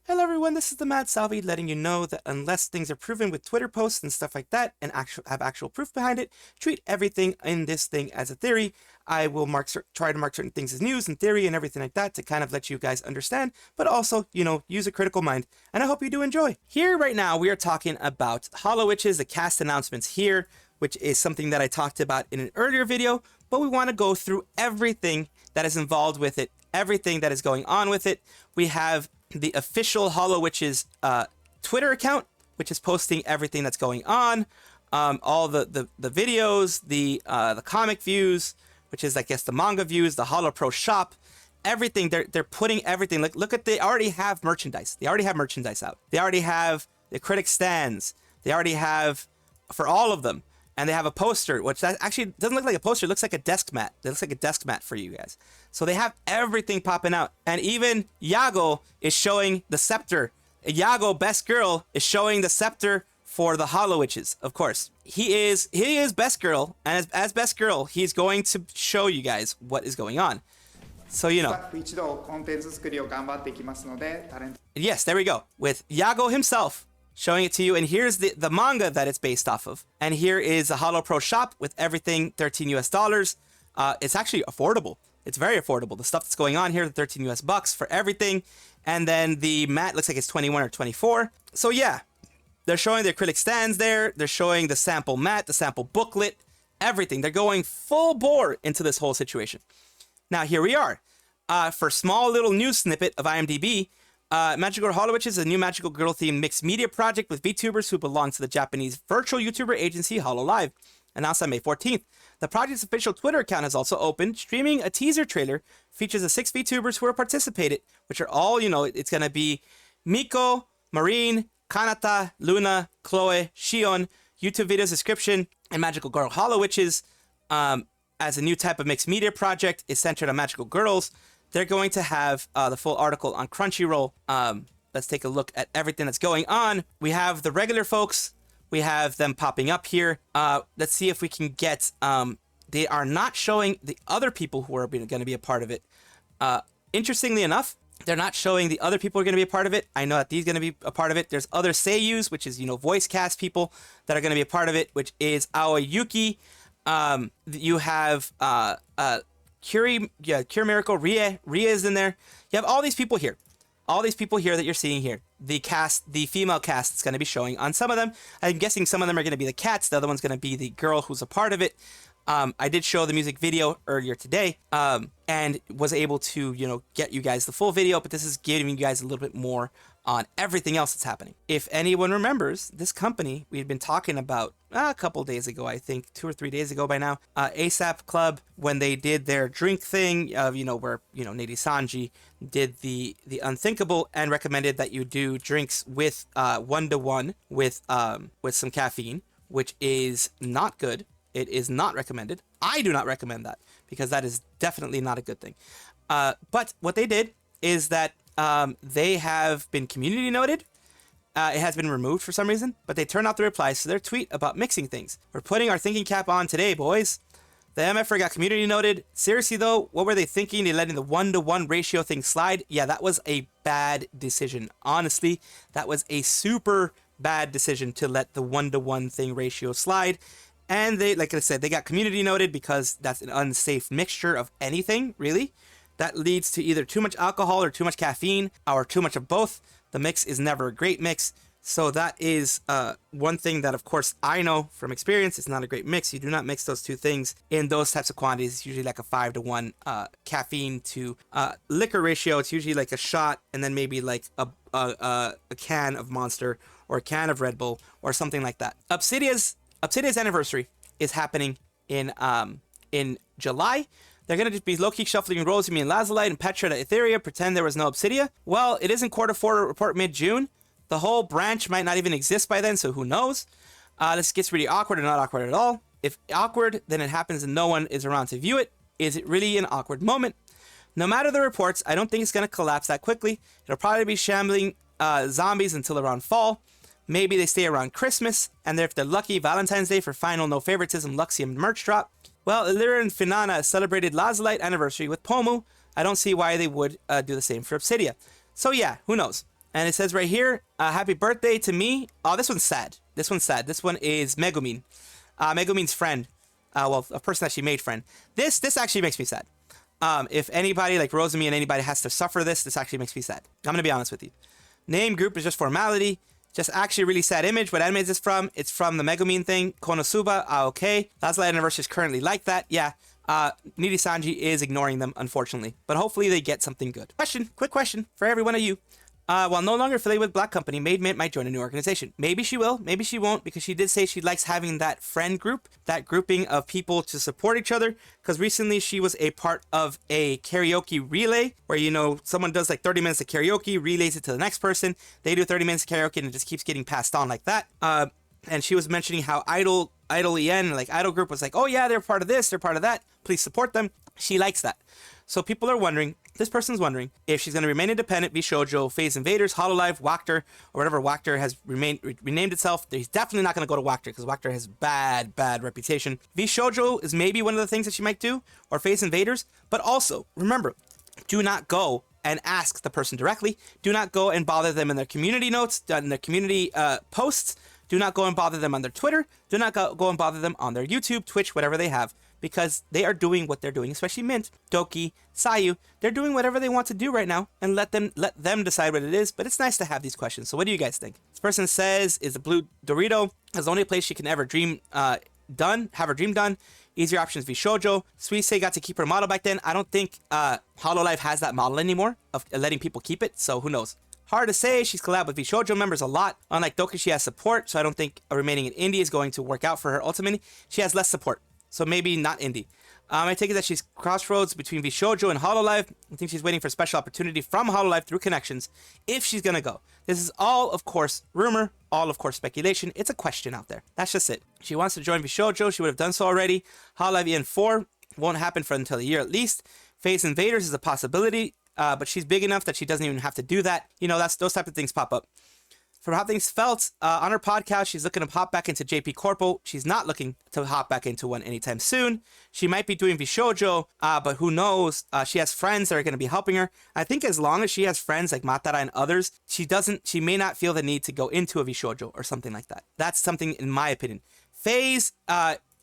Hello everyone, this is the Mad Salvi letting you know that unless things are proven with Twitter posts and stuff like that and have actual proof behind it, treat everything in this thing as a theory. I will try to mark certain things as news and theory and everything like that to kind of let you guys understand, but also, you know, use a critical mind. And I hope you do enjoy. Here right now, we are talking about holowitches, the cast announcements here, which is something that I talked about in an earlier video, but we want to go through everything that is involved with it, everything that is going on with it. We have the official holowitches Twitter account, which is posting everything that's going on, all the videos, the comic views, which is I guess the manga views, the HoloPro shop, everything. They're putting everything. Like look at, they already have merchandise. They already have merchandise out. They already have the critic stands. They already have for all of them. And they have a poster, which that actually doesn't look like a poster. It looks like a desk mat. It looks like a desk mat for you guys. So they have everything popping out. And even Yago is showing the scepter. Yago, best girl, is showing the scepter for the holowitches, of course. He is best girl. And as best girl, he's going to show you guys what is going on. So, you know. Yes, there we go. With Yago himself showing it to you, and here's the manga that it's based off of. And here is a HoloPro shop with everything, $13 US. It's actually affordable. It's very affordable. The stuff that's going on here, the 13 US bucks for everything. And then the mat looks like it's 21 or 24. So yeah, they're showing the acrylic stands there. They're showing the sample mat, the sample booklet, everything. They're going full bore into this whole situation. Now here we are. For a small little news snippet of IMDb, Magical Girl Holowitches is a new magical girl themed mixed media project with VTubers who belong to the Japanese virtual YouTuber agency Hololive, announced on May 14th. The project's official Twitter account has also opened, streaming a teaser trailer features the 6 VTubers who are participated, which are all, you know, it's going to be Miko, Marine, Kanata, Luna, Chloe, Shion. YouTube videos description and Magical Girl Holowitches as a new type of mixed media project is centered on magical girls. They're going to have the full article on Crunchyroll. Let's take a look at everything that's going on. We have the regular folks. We have them popping up here. Let's see if we can get... they are not showing the other people who are going to be a part of it. Interestingly enough, they're not showing the other people who are going to be a part of it. I know that these are going to be a part of it. There's other Sayus, which is, you know, voice cast people that are going to be a part of it, which is Aoyuki. You have... Cure Miracle, Rie is in there. You have all these people here. All these people here that you're seeing here. The cast, the female cast is going to be showing on some of them. I'm guessing some of them are going to be the cats. The other one's going to be the girl who's a part of it. I did show the music video earlier today and was able to, you know, get you guys the full video, but this is giving you guys a little bit more on everything else that's happening. If anyone remembers, this company we had been talking about a couple days ago, I think 2 or 3 days ago by now, ASAP Club, when they did their drink thing of, you know, where, you know, Nijisanji did the unthinkable and recommended that you do drinks with 1-to-1 with some caffeine, which is not good. It is not recommended. I do not recommend that because that is definitely not a good thing. But what they did is that they have been community noted. It has been removed for some reason, but they turned off the replies to their tweet about mixing things. We're putting our thinking cap on today, boys. The MFR got community noted. Seriously though, what were they thinking? They letting the 1-to-1 ratio thing slide? Yeah, that was a bad decision. Honestly, that was a super bad decision to let the 1-to-1 thing ratio slide. And they, like I said, they got community noted because that's an unsafe mixture of anything, really. That leads to either too much alcohol or too much caffeine or too much of both. The mix is never a great mix. So that is one thing that, of course, I know from experience. It's not a great mix. You do not mix those two things in those types of quantities. It's usually like a 5-to-1 caffeine to liquor ratio. It's usually like a shot and then maybe like a can of Monster or a can of Red Bull or something like that. Obsydia's anniversary is happening in July. They're going to just be low-key shuffling Rosemi and Lazulite and Petra to Etheria, pretend there was no Obsydia. Well, it isn't Q4 report mid-June. The whole branch might not even exist by then, so who knows? This gets really awkward or not awkward at all. If awkward, then it happens and no one is around to view it. Is it really an awkward moment? No matter the reports, I don't think it's going to collapse that quickly. It'll probably be shambling zombies until around fall. Maybe they stay around Christmas, and if they're lucky, Valentine's Day for final no favoritism Luxium merch drop. Well, Illyria and Finana celebrated Lazulite anniversary with Pomu. I don't see why they would do the same for Obsydia. So yeah, who knows? And it says right here, happy birthday to me. Oh, this one's sad. This one's sad. This one is Megumin. Megumin's friend. Well, a person that she made friend. This actually makes me sad. If anybody like Rosemi and anybody has to suffer this actually makes me sad. I'm going to be honest with you. Name group is just formality. Just actually a really sad image. What anime is this from? It's from the Megumin thing. Konosuba. Okay. Lazulite Anniversary is currently like that. Yeah. Nijisanji is ignoring them, unfortunately. But hopefully they get something good. Quick question for every one of you. While no longer affiliated with Black Company, Maid might join a new organization. Maybe she will, maybe she won't, because she did say she likes having that friend group, that grouping of people to support each other. Because recently she was a part of a karaoke relay where, you know, someone does like 30 minutes of karaoke, relays it to the next person. They do 30 minutes of karaoke and it just keeps getting passed on like that. And she was mentioning how Idol EN, like Idol Group was like, oh yeah, they're part of this, they're part of that. Please support them. She likes that. So people are wondering, this person's wondering if she's going to remain independent, VShojo, Phase Invaders, Hololive, Wactor, or whatever Wactor has renamed itself. He's definitely not going to go to Wactor because Wactor has bad reputation. VShojo is maybe one of the things that she might do, or Phase Invaders. But also, remember, do not go and ask the person directly. Do not go and bother them in their community notes, in their community posts. Do not go and bother them on their Twitter. Do not go and bother them on their YouTube, Twitch, whatever they have. Because they are doing what they're doing, especially Mint, Doki, Sayu. They're doing whatever they want to do right now, and let them decide what it is. But it's nice to have these questions. So what do you guys think? This person says, is the blue Dorito is the only place she can ever dream have her dream done. Easier options VShojo. Suisei got to keep her model back then. I don't think Hololive has that model anymore of letting people keep it. So who knows? Hard to say. She's collabed with VShojo members a lot. Unlike Doki, she has support. So I don't think remaining in indie is going to work out for her ultimately. She has less support. So maybe not indie. I take it that she's crossroads between VShojo and Hololive. I think she's waiting for a special opportunity from Hololive through connections if she's going to go. This is all, of course, rumor, all, of course, speculation. It's a question out there. That's just it. She wants to join VShojo. She would have done so already. Hololive EN4 won't happen for until a year at least. Phase Invaders is a possibility, but she's big enough that she doesn't even have to do that. You know, those type of things pop up. From how things felt, on her podcast, she's looking to hop back into JP Corpo. She's not looking to hop back into one anytime soon. She might be doing VShojo, but who knows? She has friends that are going to be helping her. I think as long as she has friends like Matara and others, she may not feel the need to go into a VShojo or something like that. That's something in my opinion. Phase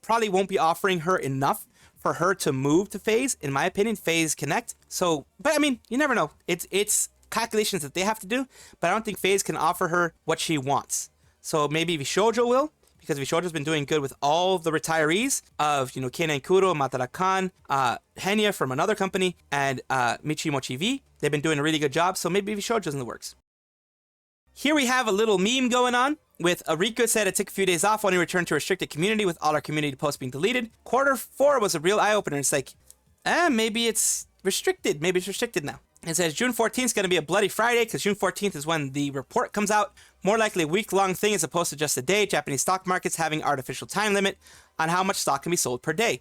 probably won't be offering her enough for her to move to Phase. In my opinion, Phase Connect. So, but I mean, you never know. It's calculations that they have to do, but I don't think Phase can offer her what she wants. So maybe VShojo will, because VShojo's been doing good with all the retirees of, you know, Kena and Kuro, Matara-kan, Henya from another company, and Michimochi V. They've been doing a really good job, so maybe VShojo's in the works. Here we have a little meme going on with Arika said it took a few days off when he returned to restricted community with all our community posts being deleted. Q4 was a real eye-opener. It's like, maybe it's restricted. Maybe it's restricted now. It says June 14th is going to be a bloody Friday because June 14th is when the report comes out. More likely a week-long thing as opposed to just a day. Japanese stock markets having artificial time limit on how much stock can be sold per day.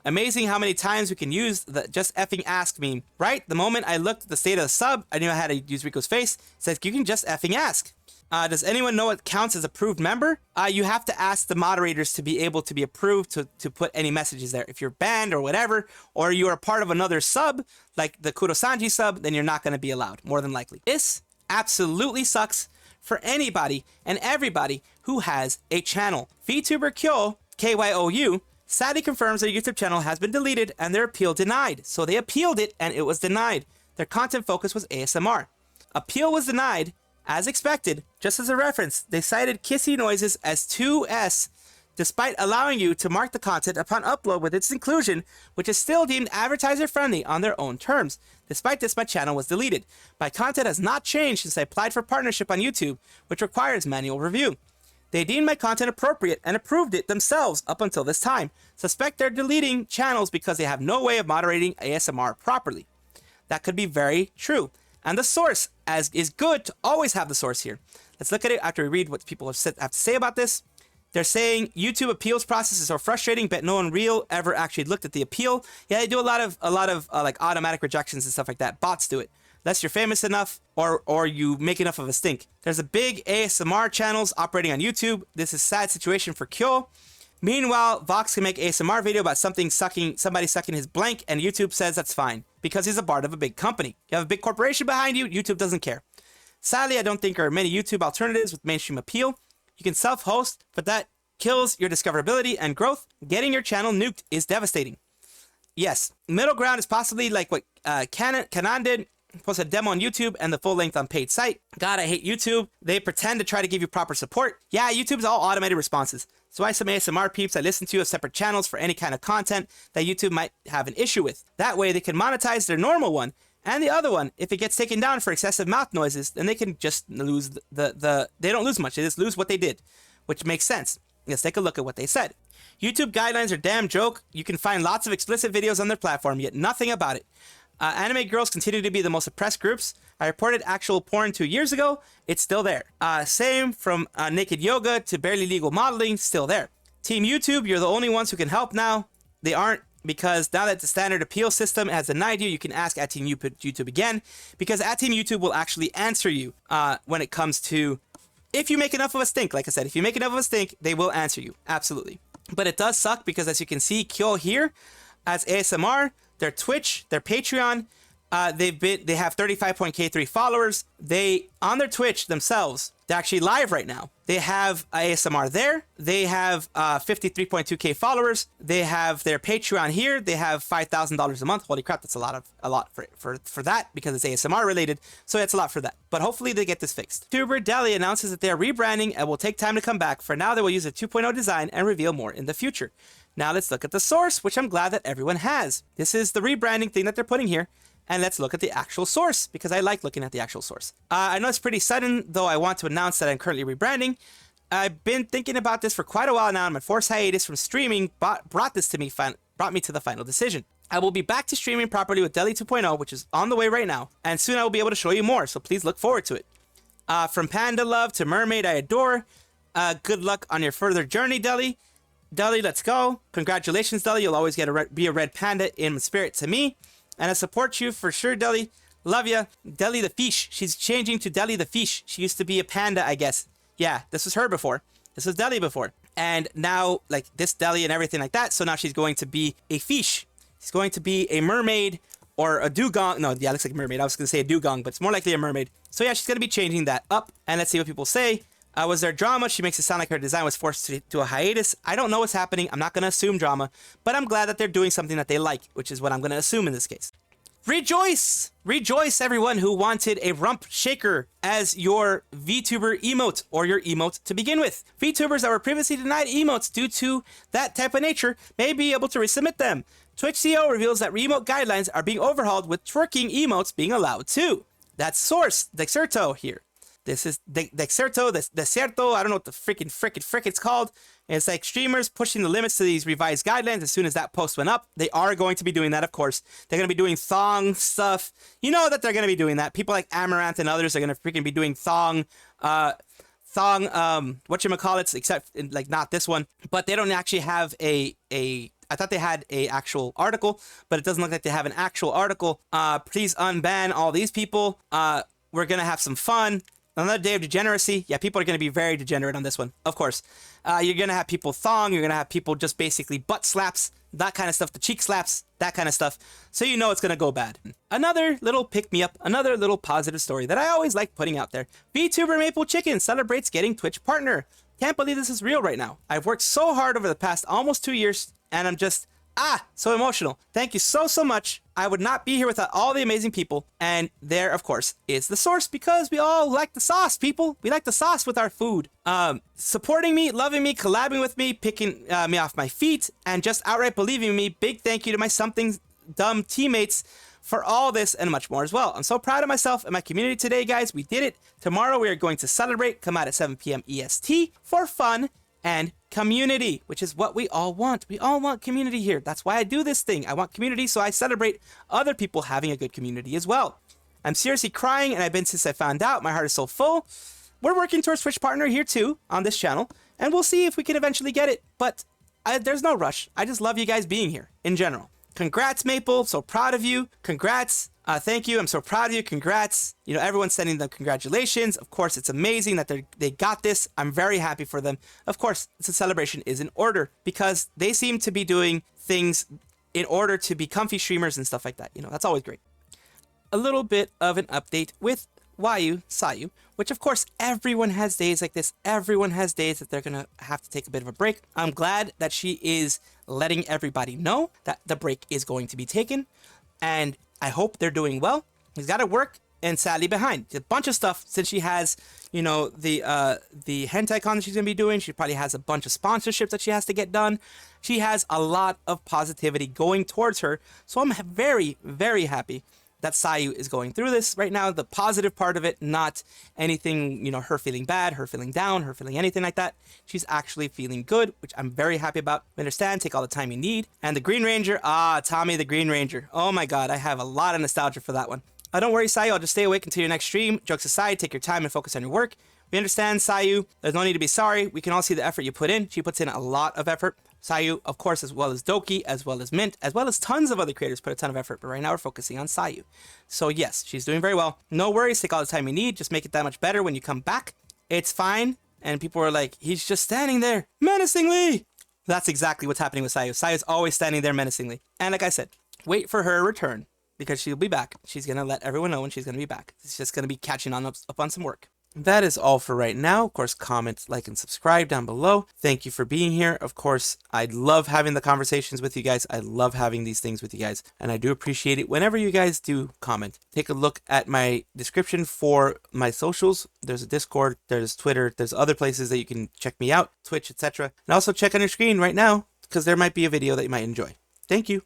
Amazing how many times we can use the just effing ask meme. Right? The moment I looked at the state of the sub, I knew I had to use Rico's face. It says you can just effing ask. Does anyone know what counts as approved member? You have to ask the moderators to be able to be approved to put any messages there. If you're banned or whatever, or you are part of another sub, like the Kurosanji sub, then you're not going to be allowed, more than likely. This absolutely sucks for anybody and everybody who has a channel. Vtuber Khyo, KYOU, sadly confirms their YouTube channel has been deleted and their appeal denied. So they appealed it and it was denied. Their content focus was ASMR. Appeal was denied. As expected, just as a reference, they cited kissy noises as 2S, despite allowing you to mark the content upon upload with its inclusion, which is still deemed advertiser-friendly on their own terms. Despite this, my channel was deleted. My content has not changed since I applied for partnership on YouTube, which requires manual review. They deemed my content appropriate and approved it themselves up until this time. Suspect they're deleting channels because they have no way of moderating ASMR properly. That could be very true. And the source, as is good to always have the source here. Let's look at it after we read what people have to say about this. They're saying YouTube appeals process is so frustrating, but no one real ever actually looked at the appeal. Yeah, they do a lot of like automatic rejections and stuff like that. Bots do it. Unless you're famous enough or you make enough of a stink. There's a big ASMR channels operating on YouTube. This is a sad situation for Khyo. Meanwhile, Vox can make ASMR video about somebody sucking his blank, and YouTube says that's fine because he's a part of a big company. You have a big corporation behind you, YouTube doesn't care. Sadly, I don't think there are many YouTube alternatives with mainstream appeal. You can self-host, but that kills your discoverability and growth. Getting your channel nuked is devastating. Yes, middle ground is possibly like what Canon did. Posted a demo on YouTube and the full length on paid site. God, I hate YouTube. They pretend to try to give you proper support. Yeah, YouTube's all automated responses. So why some ASMR peeps I listen to have separate channels for any kind of content that YouTube might have an issue with. That way they can monetize their normal one. And the other one, if it gets taken down for excessive mouth noises, then they can just lose they don't lose much. They just lose what they did, which makes sense. Let's take a look at what they said. YouTube guidelines are damn joke. You can find lots of explicit videos on their platform, yet nothing about it. Anime girls continue to be the most oppressed groups. I reported actual porn 2 years ago. It's still there. Same from naked yoga to barely legal modeling, still there. Team YouTube, you're the only ones who can help now. They aren't, because now that the standard appeal system has denied you, you can ask at Team YouTube again, because at Team YouTube will actually answer you when it comes to, if you make enough of a stink. Like I said, if you make enough of a stink, they will answer you. Absolutely. But it does suck because, as you can see, khyo here as ASMR, their Twitch, their Patreon, they have 35.k3 followers. They, on their Twitch themselves, they're actually live right now. They have ASMR there. They have 53.2k followers. They have their Patreon here. They have $5,000 a month. Holy crap, that's a lot for that, because it's ASMR related. So it's a lot for that. But hopefully they get this fixed. Vtuber Deli announces that they are rebranding and will take time to come back. For now, they will use a 2.0 design and reveal more in the future. Now let's look at the source, which I'm glad that everyone has. This is the rebranding thing that they're putting here. And let's look at the actual source, because I like looking at the actual source. I know it's pretty sudden, though I want to announce that I'm currently rebranding. I've been thinking about this for quite a while now, and my forced hiatus from streaming brought me to the final decision. I will be back to streaming properly with Deli 2.0, which is on the way right now, and soon I will be able to show you more, so please look forward to it. From Panda Love to Mermaid I Adore, good luck on your further journey, Deli. Deli, let's go. Congratulations, Deli. You'll always get be a red panda in spirit to me. And I support you for sure, Deli. Love ya. Deli the fish. She's changing to Deli the fish. She used to be a panda, I guess. Yeah, this was her before. This was Deli before. And now, like, this Deli and everything like that. So now she's going to be a fish. She's going to be a mermaid or a dugong. No, yeah, it looks like a mermaid. I was going to say a dugong, but it's more likely a mermaid. So yeah, she's going to be changing that up. And let's see what people say. Was there drama? She makes it sound like her design was forced to a hiatus. I don't know what's happening. I'm not going to assume drama, but I'm glad that they're doing something that they like, which is what I'm going to assume in this case. Rejoice! Rejoice, everyone who wanted a rump shaker as your VTuber emote or your emote to begin with. VTubers that were previously denied emotes due to that type of nature may be able to resubmit them. Twitch CEO reveals that emote guidelines are being overhauled with twerking emotes being allowed too. That's source, Dexerto here. This is Dexerto, Desierto, I don't know what the frick it's called. And it's like streamers pushing the limits to these revised guidelines. As soon as that post went up, they are going to be doing that, of course. They're going to be doing thong stuff. You know that they're going to be doing that. People like Amaranth and others are going to freaking be doing thong, whatchamacallits, except like not this one. But they don't actually have I thought they had a actual article, but it doesn't look like they have an actual article. Please unban all these people. We're going to have some fun. Another day of degeneracy. Yeah, people are going to be very degenerate on this one, of course. You're going to have people thong. You're going to have people just basically butt slaps, that kind of stuff, the cheek slaps, that kind of stuff. So you know it's going to go bad. Another little pick-me-up, another little positive story that I always like putting out there. Vtuber Maple Chicken celebrates getting Twitch partner. Can't believe this is real right now. I've worked so hard over the past almost 2 years, and I'm just... so emotional. Thank you so much. I would not be here without all the amazing people. And there, of course, is the source, because we all like the sauce, people. We like the sauce with our food. Supporting me, loving me, collabing with me, picking me off my feet, and just outright believing me. Big thank you to my something dumb teammates for all this and much more as well. I'm so proud of myself and my community today, guys. We did it. Tomorrow we are going to celebrate. Come out at 7 p.m. EST for fun and community, which is what we all want. We all want community here. That's why I do this thing. I want community, so I celebrate other people having a good community as well. I'm seriously crying, and I've been since I found out. My heart is so full. We're working towards Twitch partner here too on this channel, and we'll see if we can eventually get it. But there's no rush. I just love you guys being here in general. Congrats, Maple. So proud of you. Congrats. Thank you. I'm so proud of you. Congrats. You know, everyone's sending them congratulations. Of course, it's amazing that they got this. I'm very happy for them. Of course, it's a celebration is in order because they seem to be doing things in order to be comfy streamers and stuff like that. You know, that's always great. A little bit of an update with Sayu, which of course everyone has days like this. Everyone has days that they're gonna have to take a bit of a break. I'm glad that she is letting everybody know that the break is going to be taken, and I hope they're doing well. He's got to work and sadly behind a bunch of stuff since she has, you know, the hentai con that she's gonna be doing. She probably has a bunch of sponsorships that she has to get done. She has a lot of positivity going towards her, so I'm very, very happy that Sayu is going through this right now. The positive part of it, not anything, you know, her feeling bad, her feeling down, her feeling anything like that. She's actually feeling good, which I'm very happy about. We understand, take all the time you need. And the Green Ranger, Tommy the Green Ranger. Oh my God, I have a lot of nostalgia for that one. Don't worry, Sayu, I'll just stay awake until your next stream. Jokes aside, take your time and focus on your work. We understand, Sayu. There's no need to be sorry. We can all see the effort you put in. She puts in a lot of effort. Sayu, of course, as well as Doki, as well as Mint, as well as tons of other creators put a ton of effort, but right now we're focusing on Sayu. So yes, she's doing very well. No worries, take all the time you need, just make it that much better when you come back. It's fine, and people are like, he's just standing there, menacingly! That's exactly what's happening with Sayu. Sayu's always standing there menacingly. And like I said, wait for her return, because she'll be back. She's gonna let everyone know when she's gonna be back. It's just gonna be catching on up on some work. That is all for right now. Of course, comment, like, and subscribe down below. Thank you for being here. Of course, I love having the conversations with you guys. I love having these things with you guys, and I do appreciate it whenever you guys do comment. Take a look at my description for my socials. There's a Discord, there's Twitter, there's other places that you can check me out, Twitch, etc. And also check on your screen right now, because there might be a video that you might enjoy. Thank you.